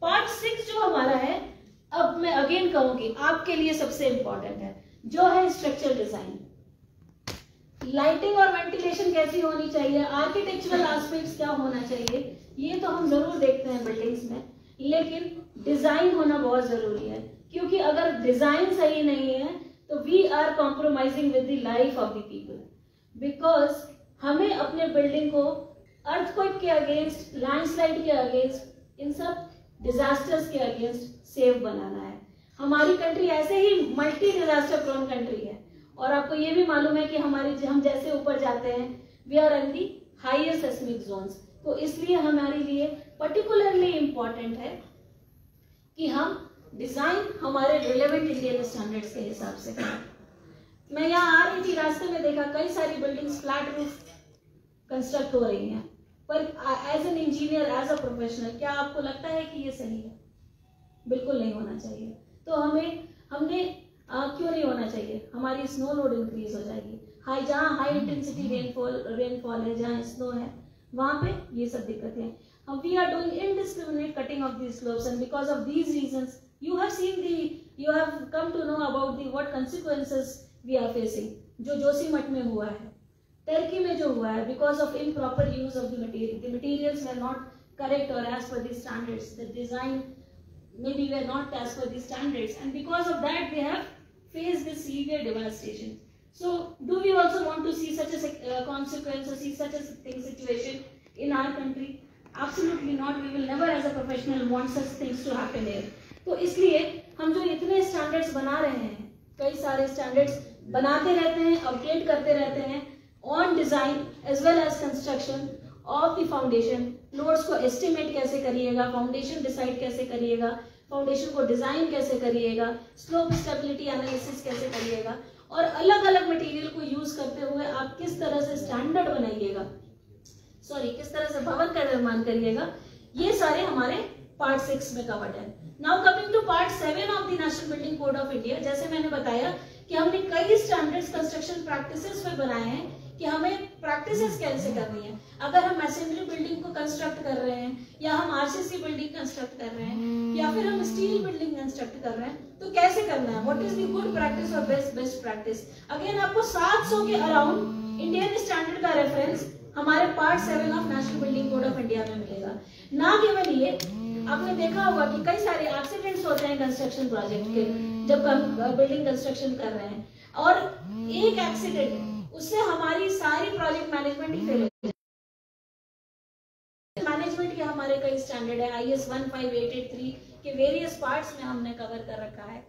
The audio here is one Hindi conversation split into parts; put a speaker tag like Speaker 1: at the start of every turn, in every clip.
Speaker 1: पार्ट 6 जो हमारा है, अब मैं अगेन कहूंगी आपके लिए सबसे इंपॉर्टेंट है, जो है स्ट्रक्चरल डिजाइन। लाइटिंग और वेंटिलेशन कैसी होनी चाहिए, आर्किटेक्चरल एस्पेक्ट्स क्या होना चाहिए, ये तो हम जरूर देखते हैं बिल्डिंग्स में, लेकिन डिजाइन होना बहुत जरूरी है, क्योंकि अगर डिजाइन सही नहीं है तो we are compromising with the life of the people, because हमें अपने बिल्डिंग को अर्थक्वेक के अगेंस्ट, लैंडस्लाइड के अगेंस्ट, इन सब डिजास्टर्स के अगेंस्ट सेफ बनाना है। हमारी कंट्री ऐसे ही मल्टी डिजास्टर प्रोन कंट्री है, और आपको ये भी मालूम है कि हम जैसे ऊपर जाते हैं we are in the higher seismic zones, तो इसलिए हमारे लिए पर्टिकुलरली इंपॉर्टेंट है कि हम डिजाइन हमारे रिलेवेंट इंडियन स्टैंडर्ड्स के हिसाब से करें। मैं यहाँ आ रही थी, रास्ते में देखा कई सारी बिल्डिंग्स फ्लैट रूफ कंस्ट्रक्ट हो रही हैं, पर as an engineer, as a professional, क्या आपको लगता है कि ये सही है? बिल्कुल नहीं होना चाहिए। तो हमने क्यों नहीं होना चाहिए? हमारी स्नो लोड इंक्रीज हो जाएगी, जहाँ हाई इंटेंसिटी रेनफॉल है, जहाँ स्नो है, वहां पे ये सब दिक्कतें हैं। We are doing indiscriminate cutting of these slopes, and because of these reasons you have come to know about the what consequences we are facing. जो जोशीमठ में हुआ है, टर्की में जो हुआ है, because of improper use of the materials were not correct or as per the standards, the design maybe were not as per the standards, and because of that they have faced this severe devastation. So do we also want to see such a consequence or see such a situation in our country? Absolutely not. We will never as a professional want such things to happen here. तो इसलिए हम जो इतने स्टैंडर्ड्स बना रहे हैं, कई सारे स्टैंडर्ड्स बनाते रहते हैं, अपडेट करते रहते हैं on design as well as construction of the foundation. Loads को एस्टिमेट कैसे करिएगा, फाउंडेशन डिसाइड कैसे करिएगा, फाउंडेशन को डिजाइन कैसे करिएगा, स्लोप स्टेबिलिटी एनालिसिस कैसे करिएगा, और अलग अलग मटेरियल को यूज करते हुए आप किस तरह से स्टैंडर्ड बनाइएगा, किस तरह से भवन का निर्माण करिएगा, ये सारे हमारे पार्ट 6 में कवर्ड है। Now coming to part 7 of the National Building Code of India, जैसे मैंने बताया कि हमने कई स्टैंडर्ड्स कंस्ट्रक्शन प्रैक्टिसेस पे बनाए हैं कि हमें प्रैक्टिसेस कैसे करनी है। अगर हम मैसनरी बिल्डिंग को कंस्ट्रक्ट कर रहे हैं, या हम आरसीसी बिल्डिंग कंस्ट्रक्ट कर रहे हैं, या फिर हम स्टील बिल्डिंग कंस्ट्रक्ट कर रहे हैं, तो कैसे करना है, what is the good practice और बेस्ट प्रैक्टिस। अगेन आपको 700 के अराउंड इंडियन स्टैंडर्ड का रेफरेंस हमारे part 7 of national Building Code of India में मिलेगा। ना केवल ये, आपने देखा होगा कि कई सारे एक्सीडेंट्स होते हैं कंस्ट्रक्शन प्रोजेक्ट के, जब हम बिल्डिंग कंस्ट्रक्शन कर रहे हैं, और एक एक्सीडेंट उससे हमारी सारी प्रोजेक्ट मैनेजमेंट ही फेल हो जाती है। मैनेजमेंट के हमारे कई स्टैंडर्ड है, IS 15883 के वेरियस पार्ट्स में हमने कवर कर रखा है।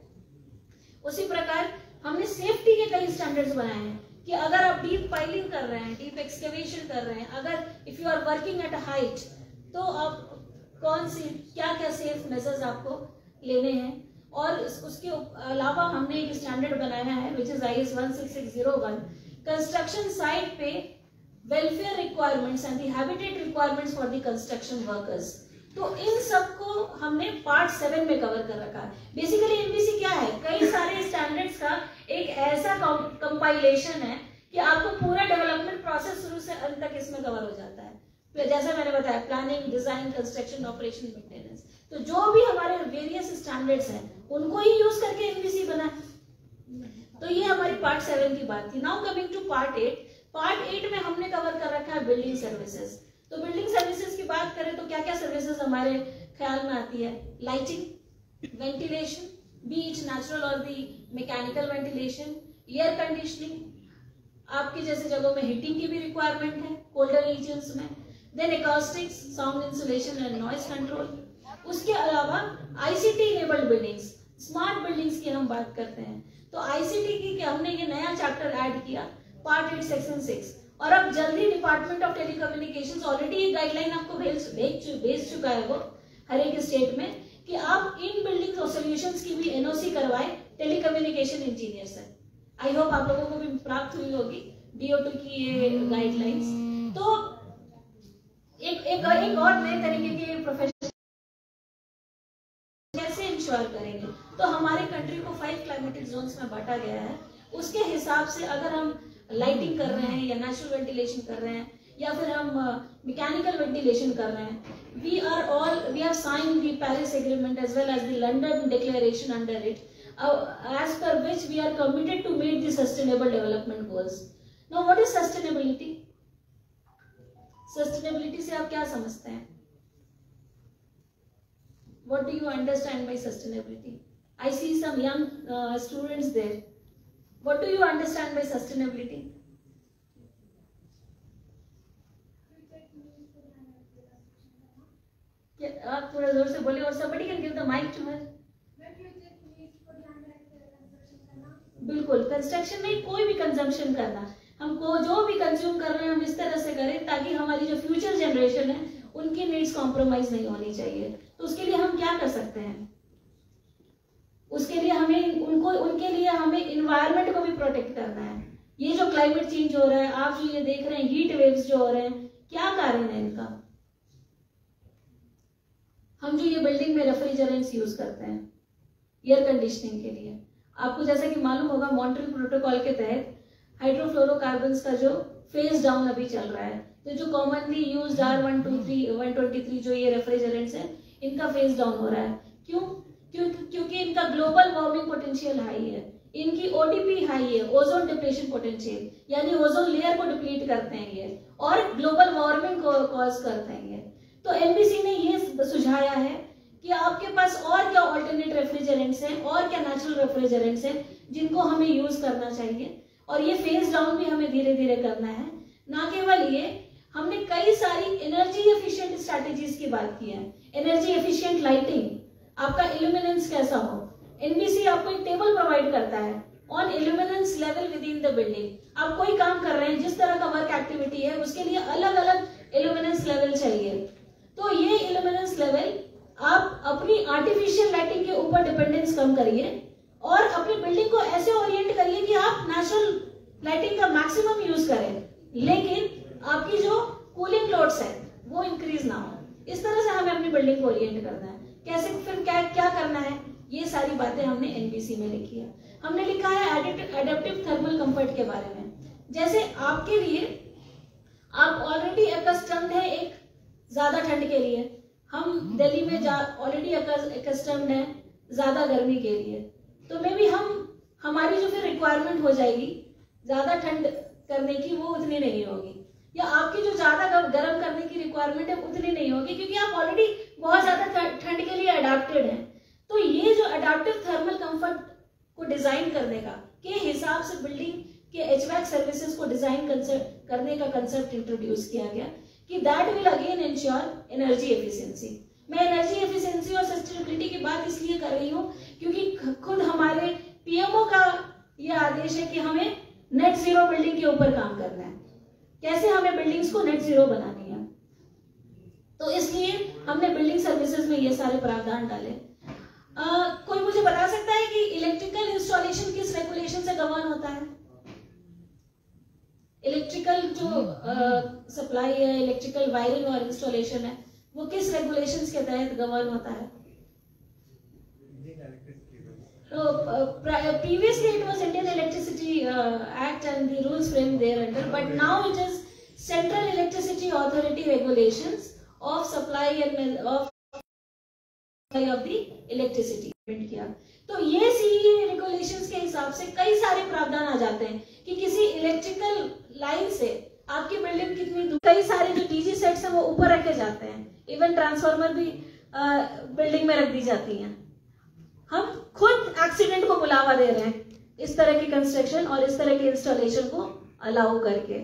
Speaker 1: उसी प्रकार हमने सेफ्टी के कई स्टैंडर्ड्स बनाए हैं कि अगर आप डीप पाइलिंग कर रहे हैं, डीप एक्सकेवेशन कर रहे हैं, अगर if you are working at a height, तो आप कौन सी क्या क्या सेफ मेजर्स आपको लेने हैं। और उसके अलावा हमने एक स्टैंडर्ड बनाया है which is IS 16601, construction site पे welfare requirements and the habitat requirements for the construction workers. तो इन सबको हमने पार्ट 7 में कवर कर रखा है। बेसिकली एमबीसी क्या है, कई सारे स्टैंडर्ड्स का एक ऐसा कंपाइलेशन है कि आपको पूरा डेवलपमेंट प्रोसेस शुरू से अंत तक इसमें कवर हो जाता है। जैसा मैंने बताया, planning, design, construction, operation, maintenance, तो जो भी हमारे वेरियस स्टैंडर्ड्स हैं उनको ही यूज करके एमबीसी बना है। तो ये हमारी पार्ट 7 की बात थी। Now coming to part 8। Part 8 में हमने कवर कर रखा है बिल्डिंग सर्विसेज। तो बिल्डिंग सर्विसेज की बात करें तो क्या क्या सर्विसेज हमारे ख्याल में आती है? लाइटिंग, वेंटिलेशन, बीच नेचुरल और the mechanical ventilation, air conditioning, आपकी जैसे जगहों में हीटिंग की भी रिक्वायरमेंट है कोल्डर रीजन्स में, then acoustics, sound insulation and noise control. उसके अलावा ICT enabled buildings, smart buildings की हम बात करते हैं, तो आईसीटी की हमने ये नया चैप्टर ऐड किया पार्ट 8 सेक्शन 6, और अब जल्दी department of telecommunications already guideline आपको भेज चुका है वो हर एक स्टेट में कि आप इन बिल्डिंग और सॉल्यूशंस की भी एनओसी करवाएं टेलीकम्युनिकेशन इंजीनियर से। आई होप आप लोगों को भी प्राप्त हुई होगी DO2 की ये गाइडलाइंस। तो एक और नए तरीके के प्रोफेशन कैसे इंश्योर करेंगे, तो हमारे कंट्री को 5 क्लाइमेटिक जोन्स में बांटा गया है। उसके हिसाब से अगर हम लाइटिंग कर रहे हैं या नेचुरल वेंटिलेशन कर रहे हैं या फिर हम मैकेनिकल वेंटिलेशन कर रहे हैं, we have signed the Paris agreement as well as the London declaration under it, as per which we are committed to meet the sustainable development goals. Now what is sustainability? Sustainability से आप क्या समझते हैं? What do you understand by sustainability? I see some young students there. What do you understand by sustainability? आप थोड़ा जोर से बोले और somebody can give the mic to her. बिल्कुल, कंस्ट्रक्शन में कोई भी कंजम्पशन करना, हमको जो भी कंज्यूम कर रहे हैं हम इस तरह से करें ताकि हमारी जो फ्यूचर जनरेशन है उनकी नीड्स कॉम्प्रोमाइज नहीं होनी चाहिए। तो उसके लिए हम क्या कर सकते हैं? उसके लिए हमें उनके लिए हमें इन्वायरमेंट को भी प्रोटेक्ट करना है। ये जो क्लाइमेट चेंज हो रहा है, आप जो ये देख रहे हैं हीट वेव्स जो हो रहे हैं, क्या कारण है इनका? हम जो ये बिल्डिंग में रेफ्रिजरेंट्स यूज करते हैं एयर कंडीशनिंग के लिए, आपको जैसा कि मालूम होगा मॉन्ट्रियल प्रोटोकॉल के तहत हाइड्रोफ्लोरोकार्बन्स का जो फेज डाउन अभी चल रहा है, तो जो कॉमनली यूज्ड R123 जो ये रेफ्रिजरेंट्स हैं इनका फेज डाउन हो रहा है। क्यों? क्योंकि इनका ग्लोबल वार्मिंग पोटेंशियल हाई है, इनकी ओडीपी हाई है, ओजोन डिप्लेशन पोटेंशियल, यानी ओजोन लेयर को डिप्लीट करते हैं ये और ग्लोबल वार्मिंग को कॉज करते हैं ये। तो एनबीसी ने ये सुझाया है कि आपके पास और क्या ऑल्टरनेट रेफ्रिजरेंट्स हैं और क्या नेचुरल रेफ्रिजरेंट्स हैं जिनको हमें यूज करना चाहिए, और ये फेज डाउन भी हमें धीरे धीरे करना है। ना केवल ये, हमने कई सारी एनर्जी एफिशिएंट स्ट्रैटेजीज की बात की है। एनर्जी एफिशिएंट लाइटिंग, आपका इल्यूमिनेंस कैसा हो, एनबीसी आपको एक टेबल प्रोवाइड करता है on illuminance level with in the building. आप कोई काम कर रहे हैं, जिस तरह का वर्क एक्टिविटी है उसके लिए अलग अलग इल्यूमिनेंस लेवल चाहिए। तो ये इल्यूमिनेंस लेवल आप अपनी आर्टिफिशियल लाइटिंग के ऊपर डिपेंडेंस कम करिए और अपनी बिल्डिंग को ऐसे ओरिएंट करिए कि आप नेचुरल लाइटिंग का मैक्सिमम यूज करें, लेकिन आपकी जो कूलिंग लोड्स है वो इंक्रीज ना हो। इस तरह से हमें अपनी बिल्डिंग को ओरिएंट करना है। कैसे, फिर क्या करना है, ये सारी बातें हमने एनबीसी में लिखी है। हमने लिखा है एडेप्टिव थर्मल कंफर्ट के बारे में। जैसे आपके लिए, आप ऑलरेडी अकस्टम्ड है एक ज्यादा ठंड के लिए, हम दिल्ली में ऑलरेडी अकस्टम्ड है ज्यादा गर्मी के लिए, तो मे बी हमारी जो फिर रिक्वायरमेंट हो जाएगी ज्यादा ठंड करने की वो उतनी नहीं होगी, या आपकी जो ज्यादा गर्म करने की रिक्वायरमेंट है उतनी नहीं होगी, क्योंकि आप ऑलरेडी बहुत ज्यादा ठंड के लिए अडेप्टेड हैं। तो ये जो अडेप्टिव थर्मल कंफर्ट को डिजाइन करने का के हिसाब से बिल्डिंग के एचवैक सर्विसेज को डिजाइन करने का कंसेप्ट इंट्रोड्यूस किया गया कि that will again ensure energy efficiency. मैं एनर्जी एफिशिएंसी और सस्टेनेबिलिटी की बात इसलिए कर रही हूँ क्योंकि खुद हमारे पीएमओ का यह आदेश है कि हमें नेट जीरो बिल्डिंग के ऊपर काम करना है, कैसे हमें बिल्डिंग्स को नेट जीरो बनानी है। तो इसलिए हमने बिल्डिंग सर्विसेज में ये सारे प्रावधान डाले। कोई मुझे बता सकता है कि इलेक्ट्रिकल इंस्टॉलेशन किस रेगुलेशन से गवर्न होता है? इलेक्ट्रिकल जो सप्लाई है, इलेक्ट्रिकल वायरिंग और इंस्टॉलेशन है, वो किस रेगुलेशंस के तहत गवर्न होता है? तो previously it was Indian Electricity Act and the rules framed thereafter, but now it is Central Electricity Authority regulations of supply and of the electricity किया। तो ये सीई रेगुलेशंस के हिसाब से कई सारे प्रावधान आ जाते हैं कि किसी इलेक्ट्रिकल लाइन से आपकी बिल्डिंग कितनी दूर, कई सारे जो डीजी सेट्स हैं वो ऊपर रखे जाते हैं, इवन ट्रांसफार्मर भी बिल्डिंग में रख दी जाती हैं। हम खुद एक्सीडेंट को बुलावा दे रहे हैं इस तरह की कंस्ट्रक्शन और इस तरह की इंस्टॉलेशन को अलाउ करके।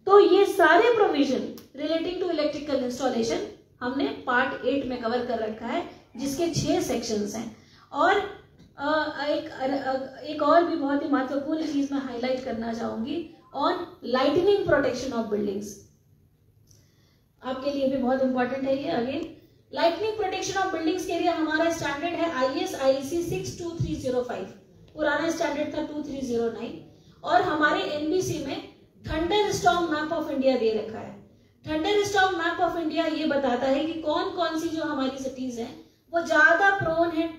Speaker 1: तो ये सारे provision relating to electrical installation हमने पार्ट 8 में कवर कर रखा है, जिसके 6 सेक्शंस हैं। और एक और भी बहुत ही महत्वपूर्ण चीज मैं हाईलाइट करना चाहूंगी on lightning protection of buildings. आपके लिए भी बहुत इंपॉर्टेंट है ये। Again lightning protection of buildings के लिए हमारा स्टैंडर्ड है IS IEC 62305, पुराना स्टैंडर्ड था 2309, और हमारे एनबीसी में thunderstorm map of India दे रखा है। Thunderstorm map of India ये बताता है कि कौन कौन सी जो हमारी सिटीज हैं वो ज्यादा प्रोन है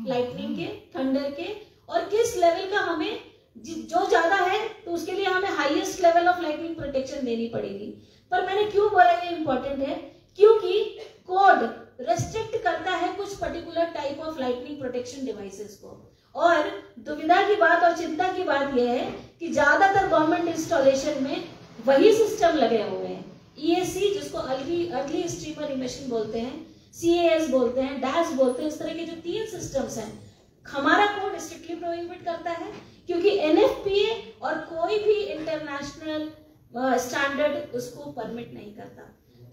Speaker 1: लाइटनिंग के, थंडर के, और किस लेवल का हमें जो ज्यादा है तो उसके लिए हमें highest level of lightning protection देनी पड़ेगी। पर मैंने क्यों बोला ये इंपॉर्टेंट है, क्योंकि कोड रेस्ट्रिक्ट करता है कुछ particular type of lightning protection devices को। और दुविधा की बात और चिंता की बात यह है कि ज्यादातर गवर्नमेंट इंस्टॉलेशन में वही सिस्टम लगे हुए हैं, ESC जिसको अर्ली स्ट्रीमर इमिशन बोलते हैं, CAS बोलते हैं, DAS बोलते हैं, इस तरह के जो 3 सिस्टम्स हैं हमारा कोड स्ट्रिक्टली प्रोहिबिट करता है, क्योंकि NFPA और कोई भी इंटरनेशनल स्टैंडर्ड उसको परमिट नहीं करता।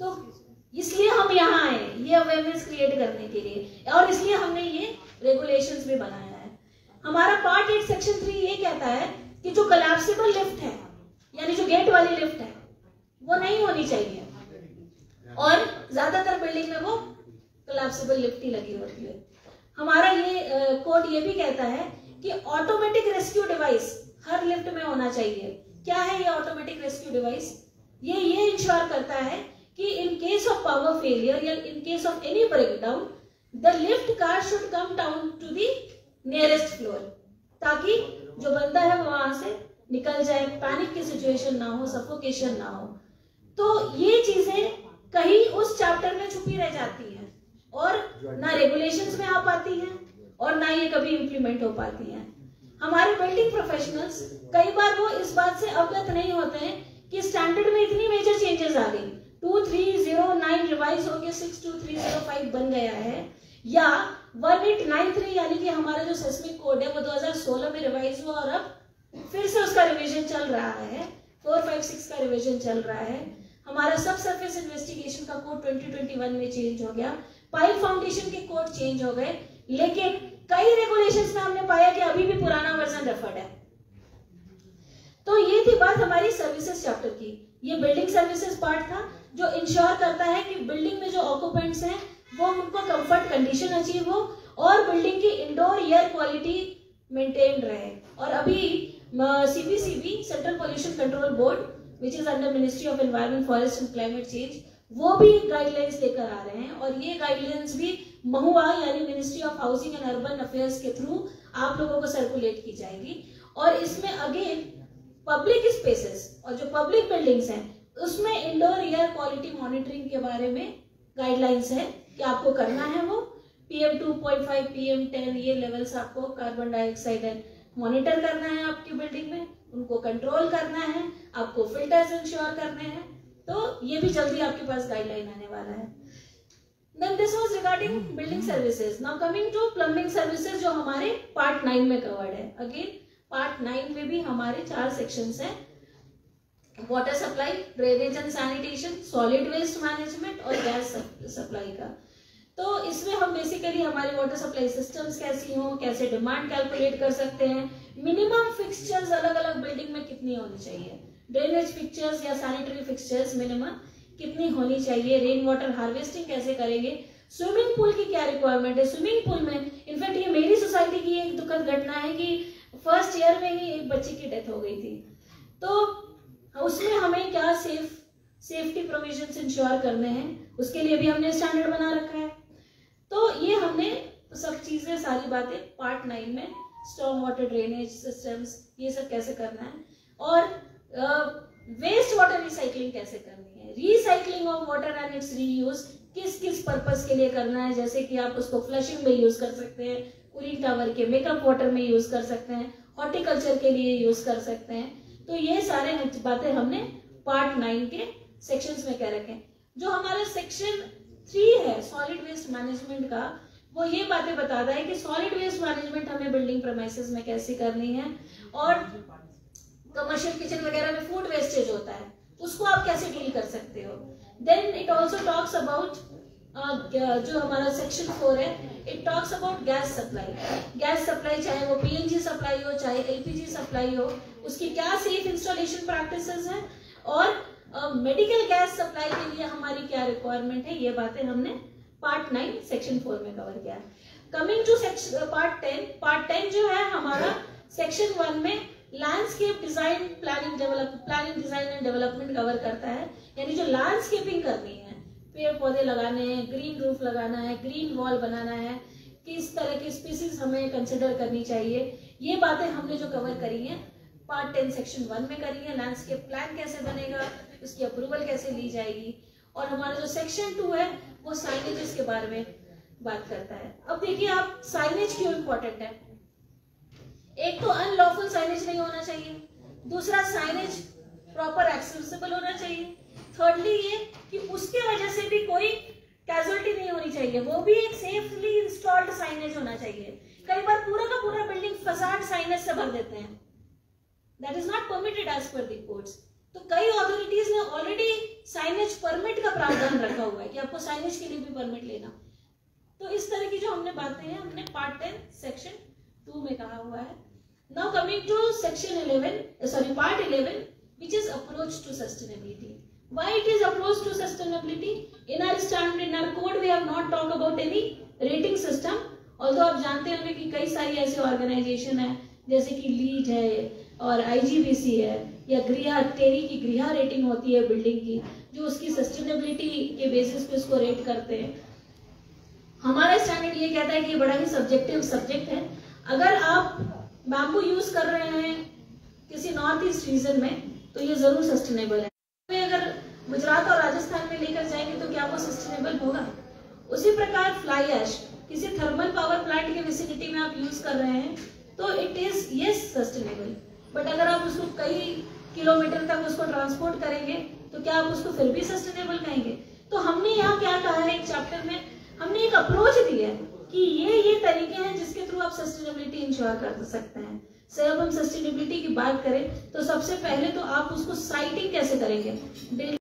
Speaker 1: तो इसलिए हम यहाँ आए ये अवेयरनेस क्रिएट करने के लिए, और इसलिए हमने ये रेगुलेशंस भी बनाया है। हमारा पार्ट 8 सेक्शन 3 ये कहता है कि जो कोलैप्सिबल लिफ्ट है, यानी जो गेट वाली लिफ्ट है, वो नहीं होनी चाहिए, और ज्यादातर बिल्डिंग में वो कोलैप्सिबल लिफ्ट ही लगी होती है। हमारा ये कोड ये भी कहता है कि ऑटोमेटिक रेस्क्यू डिवाइस हर लिफ्ट में होना चाहिए। क्या है ये ऑटोमेटिक रेस्क्यू डिवाइस? ये इंश्योर करता है कि in case of power failure या in case of any breakdown the lift car should come down to the nearest floor, ताकि जो बंदा है वो वहां से निकल जाए, पैनिक की सिचुएशन ना हो, सफोकेशन ना हो। तो ये चीजें कहीं उस चैप्टर में छुपी रह जाती हैं और ना रेगुलेशंस में आ पाती हैं और ना ये कभी इंप्लीमेंट हो पाती हैं। हमारे बिल्डिंग प्रोफेशनल्स कई बार वो इस बात से अवगत नहीं होते हैं कि स्टैंडर्ड में इतनी मेजर चेंजेस आ गई, 2309 रिवाइज होकर 62305 बन गया है, या 1893 यानी कि हमारा जो सेस्मिक कोड है वो 2016 में रिवाइज हुआ और अब फिर से उसका रिवीजन चल रहा है, 456 का रिवीजन चल रहा है। हमारा सब सरफेस इन्वेस्टिगेशन का कोड 2021 में चेंज हो गया, पाइप फाउंडेशन के कोड चेंज हो गए, लेकिन कई रेगुलेशंस में हमने पाया कि अभी भी पुराना वर्जन रेफर्ड है। तो ये थी बात हमारी सर्विसेज चैप्टर की। ये बिल्डिंग सर्विसेज पार्ट था जो इंश्योर करता है कि बिल्डिंग में जो ऑक्यूपेंट्स हैं वो उनको कंफर्ट कंडीशन अचीव हो और बिल्डिंग की इंडोर एयर क्वालिटी मेंटेन रहे। और अभी CPCB central pollution control board which is under ministry of environment, forest and climate change, वो भी गाइडलाइंस लेकर आ रहे हैं, और ये गाइडलाइंस भी महुआ यानी ministry of housing and urban affairs के थ्रू आप लोगों को सर्कुलेट की जाएगी। और इसमें अगेन पब्लिक स्पेसेस और जो पब्लिक बिल्डिंग्स हैं उसमें इंडोर एयर क्वालिटी मॉनिटरिंग के बारे में गाइडलाइंस है कि आपको करना है वो PM2.5, PM10 ये लेवल्स आपको कार्बन डाइऑक्साइड मॉनिटर करना है आपकी बिल्डिंग में, उनको कंट्रोल करना है, आपको फिल्टर्स इंश्योर करने हैं। तो ये भी जल्दी आपके पास गाइडलाइन आने वाला है। Then this was regarding building services. Now coming to plumbing services जो हमारे पार्ट 9 में कवर्ड है। अगेन पार्ट 9 में भी हमारे 4 सेक्शंस हैं, water supply, drainage and sanitation, solid waste management और गैस सप्लाई का। तो इसमें हम बेसिकली हमारी वाटर सप्लाई सिस्टम्स कैसी हो, कैसे डिमांड कैलकुलेट कर सकते हैं, मिनिमम फिक्सचर्स अलग अलग बिल्डिंग में कितनी होनी चाहिए, ड्रेनेज फिक्सचर्स या सैनिटरी फिक्सचर्स मिनिमम कितनी होनी चाहिए, रेन वाटर हार्वेस्टिंग कैसे करेंगे, स्विमिंग पूल की क्या रिक्वायरमेंट है। स्विमिंग पूल में इनफैक्ट ये मेरी सोसाइटी की एक दुखद घटना है कि फर्स्ट ईयर में ही एक बच्चे की डेथ हो गई थी। तो उसमें हमें क्या सेफ्टी प्रोविजंस इंश्योर करने हैं, उसके लिए भी हमने स्टैंडर्ड बना रखा है। तो ये हमने सब चीजें सारी बातें पार्ट 9 में, स्टॉर्म वाटर ड्रेनेज सिस्टम्स ये सब कैसे करना है, और वेस्ट वाटर रिसाइकलिंग कैसे करनी है, recycling of water and it's reuse किस किस पर्पस के लिए करना है, जैसे कि आप उसको फ्लशिंग में यूज कर सकते हैं, कूलिंग टावर के मेकअप वाटर में यूज कर सकते हैं, हॉर्टिकल्चर के लिए यूज कर सकते हैं। तो ये सारे बातें हमने पार्ट 9 के सेक्शंस में कह रखे हैं। जो हमारा सेक्शन 3 है सॉलिड वेस्ट मैनेजमेंट का, वो ये बातें बताता है कि सॉलिड वेस्ट मैनेजमेंट हमें बिल्डिंग प्रेमाइसेस में कैसे करनी है, और कमर्शियल किचन वगैरह में फूड वेस्टेज होता है उसको आप कैसे डील कर सकते हो। Then it also talks about जो हमारा सेक्शन 4 है, it talks about gas supply. Gas supply चाहे वो PNG सप्लाई हो चाहे LPG सप्लाई हो, उसकी क्या सेफ इंस्टॉलेशन प्रैक्टिसेस हैं, और मेडिकल गैस सप्लाई के लिए हमारी क्या रिक्वायरमेंट है, ये बातें हमने पार्ट 9 सेक्शन 4 में कवर किया। कमिंग टू पार्ट 10 जो है हमारा सेक्शन 1 में landscape design, planning design and development cover करता है। यानी जो लैंडस्केपिंग करनी है, पेड़ पौधे लगाने हैं, ग्रीन रूफ लगाना है, ग्रीन वॉल बनाना है, किस तरह की स्पीसीज हमें कंसिडर करनी चाहिए, ये बातें हमने जो कवर करी है पार्ट 10 सेक्शन 1 में करी है। लैंडस्केप प्लान कैसे बनेगा, उसकी अप्रूवल कैसे ली जाएगी। और हमारा जो सेक्शन 2 है वो साइनेजेस के बारे में बात करता है। अब देखिए आप साइनेज क्यों इंपॉर्टेंट है। एक तो अनलॉफुल साइनेज नहीं होना चाहिए, दूसरा साइनेज प्रॉपर एक्सेसिबल होना चाहिए, थर्डली ये कि उसके वजह से भी कोई कैजुअलिटी नहीं होनी चाहिए, वो भी एक सेफली इंस्टॉल्ड साइनेज होना चाहिए। कई बार पूरा का पूरा बिल्डिंग फसाड साइनेज से भर देते हैं, that is not permitted as per the codes. तो कई अथॉरिटीज ने ऑलरेडी साइनेज परमिट का प्रावधान रखा हुआ है कि आपको साइनेज के लिए भी परमिट लेना। तो इस तरह की जो हमने बातें हैं हमने पार्ट 10 सेक्शन 2 में कहा हुआ है। Now coming to section 11, part 11, which is approach to sustainability. Why it is approach to sustainability? In our standard, in our code, we have not talked about any rating system. Although आप जानते होंगे कि कई सारी ऐसे ऑर्गेनाइजेशन है जैसे कि लीड है और IGBC है या टेरी की गृह रेटिंग होती है बिल्डिंग की, जो उसकी सस्टेनेबिलिटी के बेसिस पे उसको रेट करते हैं। हमारा स्टैंडर्ड ये कहता है कि ये बड़ा ही सब्जेक्टिव सब्जेक्ट है। अगर आप बैम्बू यूज कर रहे हैं किसी नॉर्थ ईस्ट रीजन में तो ये जरूर सस्टेनेबल है। अगर गुजरात और राजस्थान में लेकर जाएंगे तो क्या वो सस्टेनेबल होगा? उसी प्रकार फ्लाई ऐश किसी थर्मल पावर प्लांट के विसिनिटी में आप यूज कर रहे हैं तो it is yes sustainable, but अगर आप उसको कई किलोमीटर तक उसको ट्रांसपोर्ट करेंगे तो क्या आप उसको फिर भी सस्टेनेबल कहेंगे? तो हमने यहाँ क्या कहा है, एक चैप्टर में हमने एक अप्रोच दी है कि ये तरीके हैं जिसके थ्रू आप सस्टेनेबिलिटी इंश्योर कर सकते हैं। जब हम सस्टेनेबिलिटी की बात करें तो सबसे पहले तो आप उसको साइटिंग कैसे करेंगे,